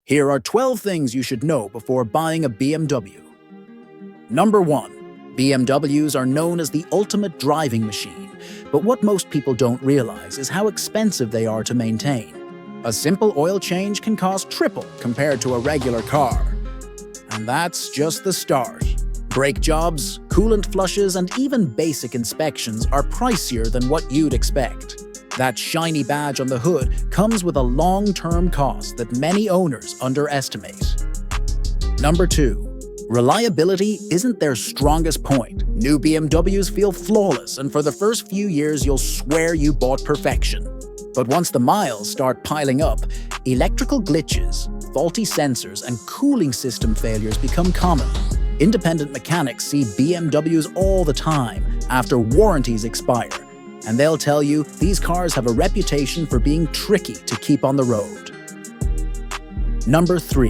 Here are 12 things you should know before buying a BMW. Number 1. BMWs are known as the ultimate driving machine, but what most people don't realize is how expensive they are to maintain. A simple oil change can cost triple compared to a regular car. And that's just the start. Brake jobs, coolant flushes, and even basic inspections are pricier than what you'd expect. That shiny badge on the hood comes with a long-term cost that many owners underestimate. Number 2. Reliability isn't their strongest point. New BMWs feel flawless, and for the first few years you'll swear you bought perfection. But once the miles start piling up, electrical glitches, faulty sensors, and cooling system failures become common. Independent mechanics see BMWs all the time after warranties expire, and they'll tell you these cars have a reputation for being tricky to keep on the road. Number 3.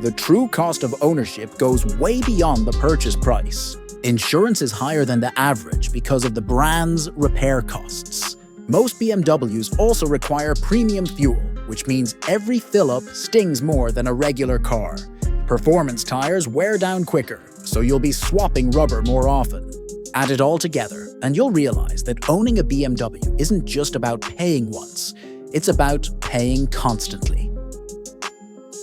The true cost of ownership goes way beyond the purchase price. Insurance is higher than the average because of the brand's repair costs. Most BMWs also require premium fuel, which means every fill-up stings more than a regular car. Performance tires wear down quicker, so you'll be swapping rubber more often. Add it all together, and you'll realize that owning a BMW isn't just about paying once, it's about paying constantly.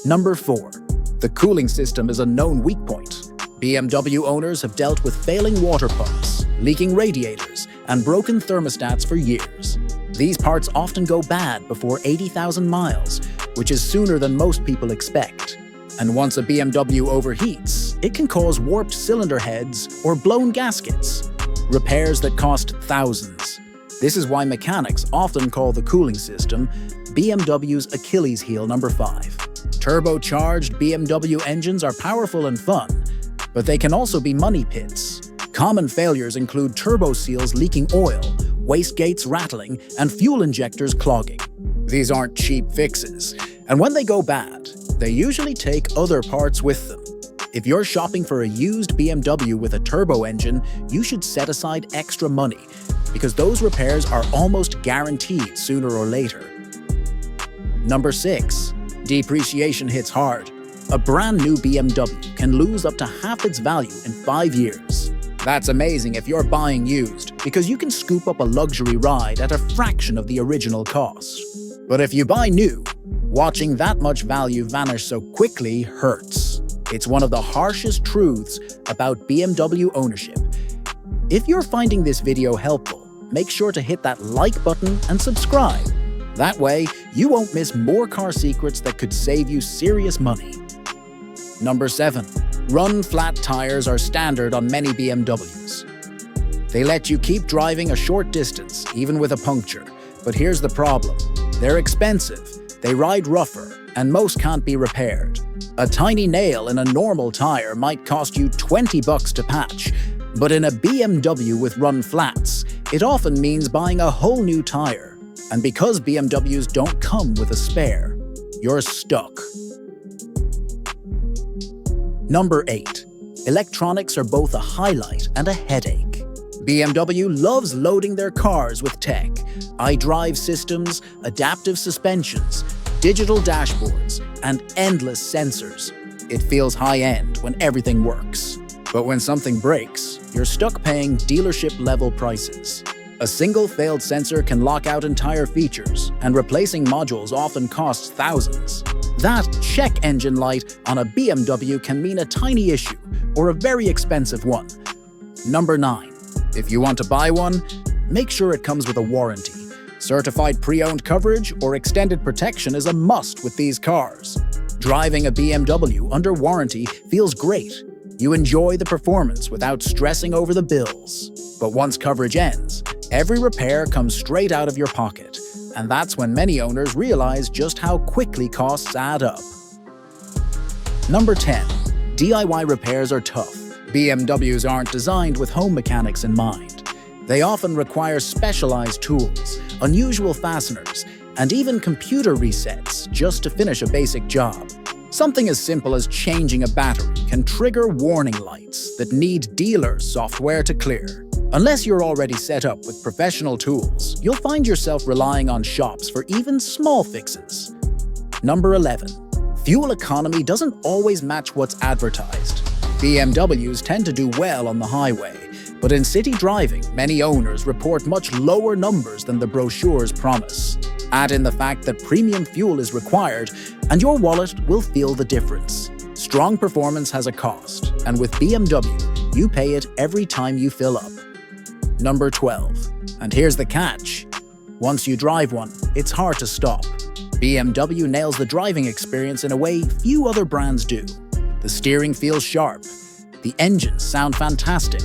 Number 4. The cooling system is a known weak point. BMW owners have dealt with failing water pumps, leaking radiators, and broken thermostats for years. These parts often go bad before 80,000 miles, which is sooner than most people expect. And once a BMW overheats, it can cause warped cylinder heads or blown gaskets, repairs that cost thousands. This is why mechanics often call the cooling system BMW's Achilles heel number 5. Turbocharged BMW engines are powerful and fun, but they can also be money pits. Common failures include turbo seals leaking oil, wastegates rattling, and fuel injectors clogging. These aren't cheap fixes, and when they go bad, they usually take other parts with them. If you're shopping for a used BMW with a turbo engine, you should set aside extra money, because those repairs are almost guaranteed sooner or later. Number 6. Depreciation hits hard. A brand new BMW can lose up to half its value in 5 years. That's amazing if you're buying used, because you can scoop up a luxury ride at a fraction of the original cost. But if you buy new, watching that much value vanish so quickly hurts. It's one of the harshest truths about BMW ownership. If you're finding this video helpful, make sure to hit that like button and subscribe. That way, you won't miss more car secrets that could save you serious money. Number 7. Run flat tires are standard on many BMWs. They let you keep driving a short distance, even with a puncture. But here's the problem. They're expensive, they ride rougher, and most can't be repaired. A tiny nail in a normal tire might cost you $20 to patch, but in a BMW with run flats, it often means buying a whole new tire. And because BMWs don't come with a spare, you're stuck. Number 8. Electronics are both a highlight and a headache. BMW loves loading their cars with tech, iDrive systems, adaptive suspensions, digital dashboards, and endless sensors. It feels high-end when everything works. But when something breaks, you're stuck paying dealership-level prices. A single failed sensor can lock out entire features, and replacing modules often costs thousands. That check engine light on a BMW can mean a tiny issue or a very expensive one. Number 9. If you want to buy one, make sure it comes with a warranty. Certified pre-owned coverage or extended protection is a must with these cars. Driving a BMW under warranty feels great. You enjoy the performance without stressing over the bills. But once coverage ends, every repair comes straight out of your pocket. And that's when many owners realize just how quickly costs add up. Number 10. DIY repairs are tough. BMWs aren't designed with home mechanics in mind. They often require specialized tools, unusual fasteners, and even computer resets just to finish a basic job. Something as simple as changing a battery can trigger warning lights that need dealer software to clear. Unless you're already set up with professional tools, you'll find yourself relying on shops for even small fixes. Number 11. Fuel economy doesn't always match what's advertised. BMWs tend to do well on the highway, but in city driving, many owners report much lower numbers than the brochures promise. Add in the fact that premium fuel is required, and your wallet will feel the difference. Strong performance has a cost, and with BMW, you pay it every time you fill up. Number 12. And here's the catch. Once you drive one, it's hard to stop. BMW nails the driving experience in a way few other brands do. The steering feels sharp, the engines sound fantastic,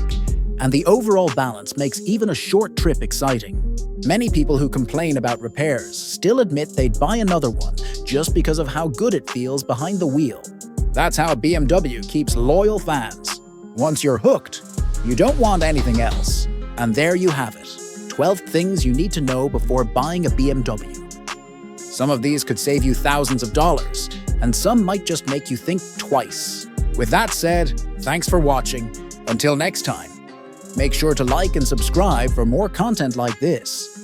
and the overall balance makes even a short trip exciting. Many people who complain about repairs still admit they'd buy another one just because of how good it feels behind the wheel. That's how BMW keeps loyal fans. Once you're hooked, you don't want anything else. And there you have it, 12 things you need to know before buying a BMW. Some of these could save you thousands of dollars, and some might just make you think twice. With that said, thanks for watching. Until next time, make sure to like and subscribe for more content like this.